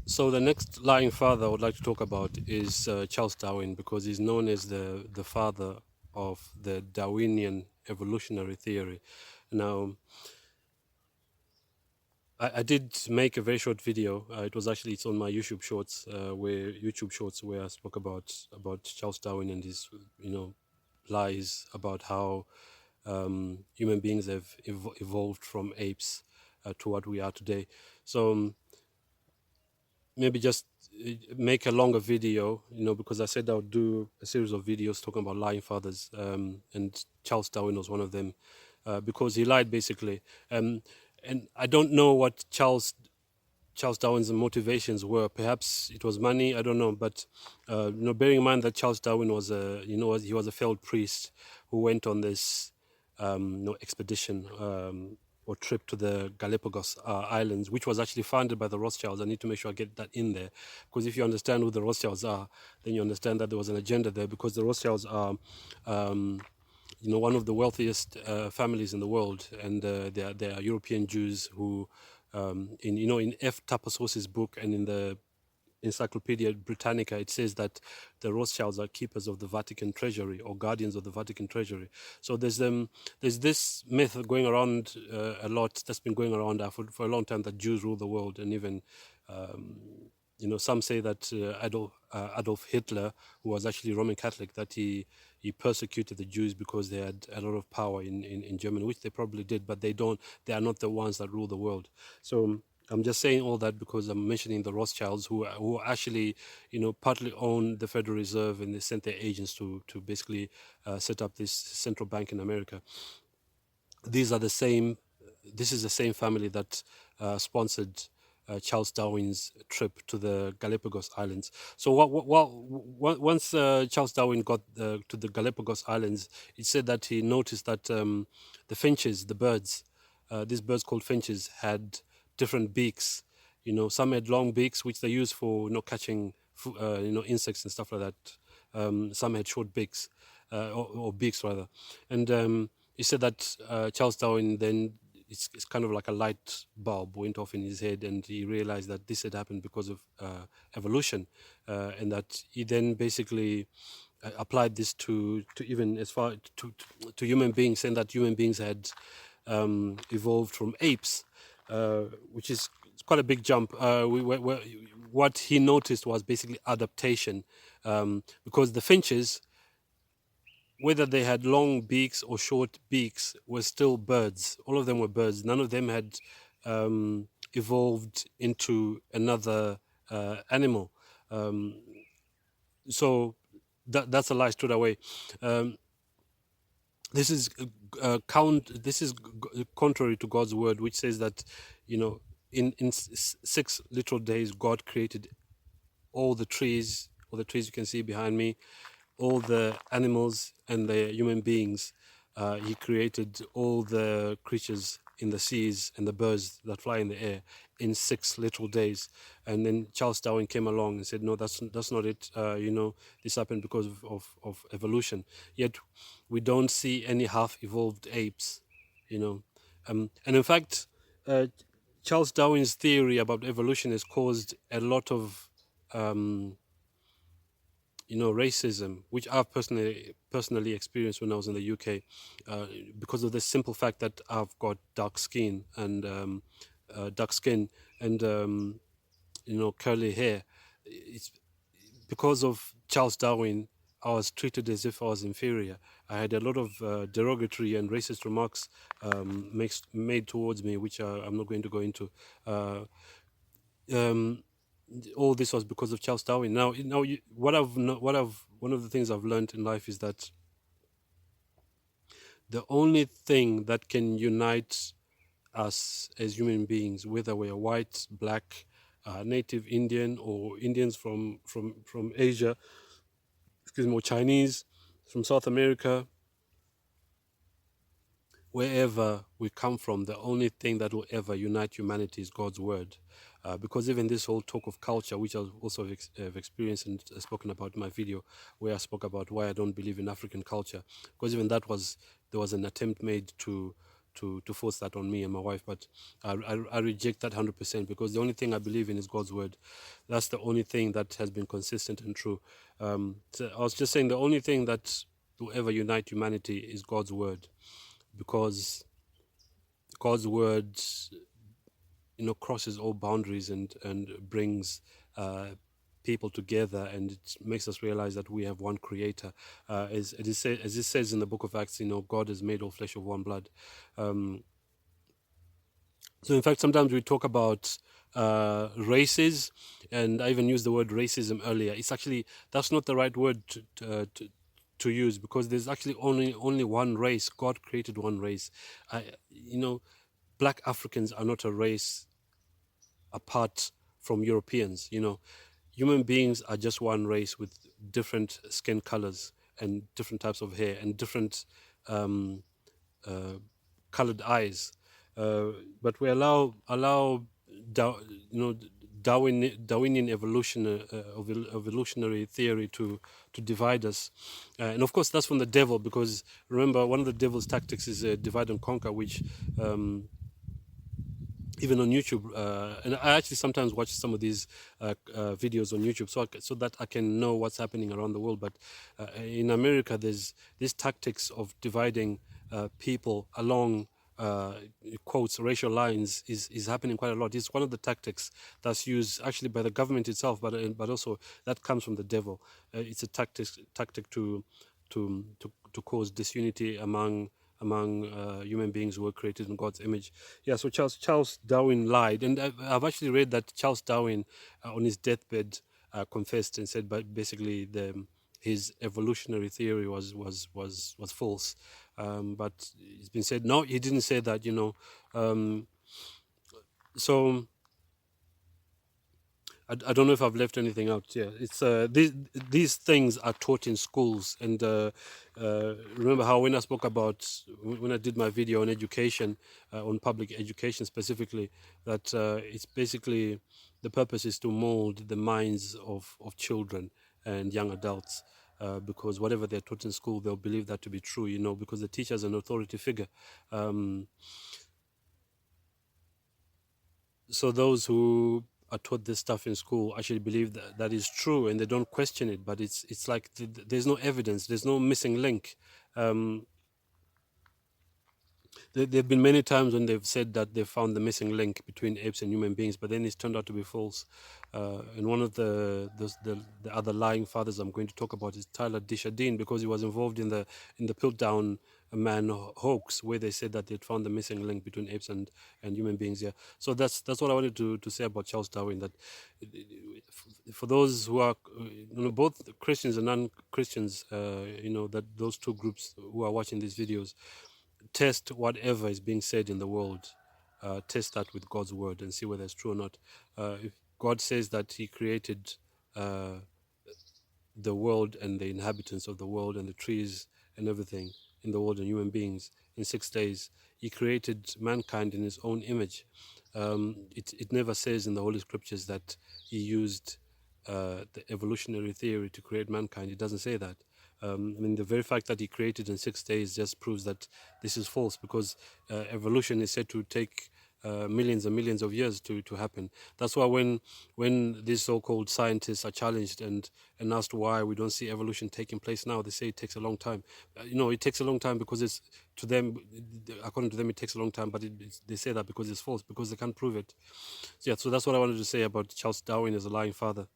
So the next lying father I would like to talk about is Charles Darwin, because he's known as the father of the Darwinian evolutionary theory. Now, I did make a very short video. It's on my YouTube Shorts, where I spoke about Charles Darwin and his lies about how human beings have evolved from apes to what we are today. So maybe just make a longer video, because I said I would do a series of videos talking about lying fathers, and Charles Darwin was one of them, because he lied basically. And I don't know what Charles Darwin's motivations were. Perhaps it was money. I don't know. But bearing in mind that Charles Darwin was he was a failed priest who went on this expedition, or trip to the Galapagos Islands, which was actually funded by the Rothschilds. I need to make sure I get that in there, because if you understand who the Rothschilds are, then you understand that there was an agenda there, because the Rothschilds are one of the wealthiest families in the world, and they are European Jews who, in F. Tapas book and in the Encyclopedia Britannica, it says that the Rothschilds are keepers of the Vatican treasury, or guardians of the Vatican treasury. So there's this myth going around a lot, that's been going around for a long time, that Jews rule the world. And even some say that Adolf Hitler, who was actually Roman Catholic, that he persecuted the Jews because they had a lot of power in Germany, which they probably did, but they are not the ones that rule the world. So I'm just saying all that because I'm mentioning the Rothschilds, who actually, partly own the Federal Reserve, and they sent their agents to basically set up this central bank in America. These are the same. This is the same family that sponsored Charles Darwin's trip to the Galapagos Islands. So once Charles Darwin got to the Galapagos Islands, it said that he noticed that the finches, the birds, these birds called finches, had different beaks. Some had long beaks, which they use for catching insects and stuff like that. Some had short beaks, or beaks rather, and he said that Charles Darwin then, it's kind of like a light bulb went off in his head, and he realized that this had happened because of evolution, and that he then basically applied this to even as far to human beings, saying that human beings had evolved from apes, which is quite a big jump. What he noticed was basically adaptation, because the finches, whether they had long beaks or short beaks, were still birds. All of them were birds. None of them had evolved into another animal. So that's a lie straight away. Um, this is contrary to God's word, which says that, in 6 literal days, God created all the trees you can see behind me, all the animals and the human beings. He created all the creatures in the seas and the birds that fly in the air in 6 literal days. And then Charles Darwin came along and said, no, that's not it. This happened because of evolution. Yet we don't see any half-evolved apes, and in fact, Charles Darwin's theory about evolution has caused a lot of racism, which I've personally experienced when I was in the UK, because of the simple fact that I've got dark skin and curly hair. It's because of Charles Darwin. I was treated as if I was inferior. I had a lot of derogatory and racist remarks made towards me, which I'm not going to go into. Uh, um, all this was because of Charles Darwin. Now, one of the things I've learned in life is that the only thing that can unite us as human beings, whether we're white, black, native Indian, or Indians from Asia, or Chinese from South America, wherever we come from, the only thing that will ever unite humanity is God's word. Because even this whole talk of culture, which I also have experienced and spoken about in my video, where I spoke about why I don't believe in African culture, because even there was an attempt made to force that on me and my wife. But I reject that 100% because the only thing I believe in is God's word. That's the only thing that has been consistent and true. So I was just saying the only thing that will ever unite humanity is God's word, because God's word, crosses all boundaries and brings people together, and it makes us realize that we have one creator. As it says in the book of Acts, God has made all flesh of one blood. So in fact, sometimes we talk about races, and I even used the word racism earlier. That's not the right word to use, because there's actually only one race. God created one race. Black Africans are not a race apart from Europeans. Human beings are just one race with different skin colors and different types of hair and different colored eyes. But we allow Darwinian evolutionary theory to divide us, and of course that's from the devil, because remember, one of the devil's tactics is divide and conquer, which even on YouTube, and I actually sometimes watch some of these videos on YouTube so that I can know what's happening around the world. But in America, there's these tactics of dividing people along quotes racial lines is happening quite a lot. It's one of the tactics that's used actually by the government itself, but also that comes from the devil. It's a tactic to cause disunity among human beings who were created in God's image. Yeah, so Charles Darwin lied, and I've actually read that Charles Darwin, on his deathbed, confessed and said, but basically his evolutionary theory was false. But it's been said no, he didn't say that. So I don't know if I've left anything out. Yeah, it's these things are taught in schools, and remember how when I spoke about when I did my video on education, on public education specifically, that it's basically the purpose is to mold the minds of children and young adults. Because whatever they're taught in school, they'll believe that to be true, because the teacher is an authority figure. So those who are taught this stuff in school actually believe that is true, and they don't question it. But it's like there's no evidence, there's no missing link. There have been many times when they've said that they found the missing link between apes and human beings, but then it's turned out to be false. And one of the other lying fathers I'm going to talk about is Tyler Dean, because he was involved in the Piltdown Man hoax, where they said that they'd found the missing link between apes and human beings. Yeah, so that's what I wanted to say about Charles Darwin. That for those who are both Christians and non-Christians, that those two groups who are watching these videos, test whatever is being said in the world. Test that with God's word and see whether it's true or not. If God says that He created the world and the inhabitants of the world and the trees and everything in the world and human beings in 6 days, He created mankind in His own image. It never says in the Holy Scriptures that He used the evolutionary theory to create mankind. It doesn't say that. The very fact that He created in 6 days just proves that this is false, because evolution is said to take millions and millions of years to happen. That's why when these so-called scientists are challenged and asked why we don't see evolution taking place now, they say it takes a long time. It takes a long time because it's, to them, according to them, it takes a long time, but they say that because it's false, because they can't prove it. So, yeah, so that's what I wanted to say about Charles Darwin as a lying father.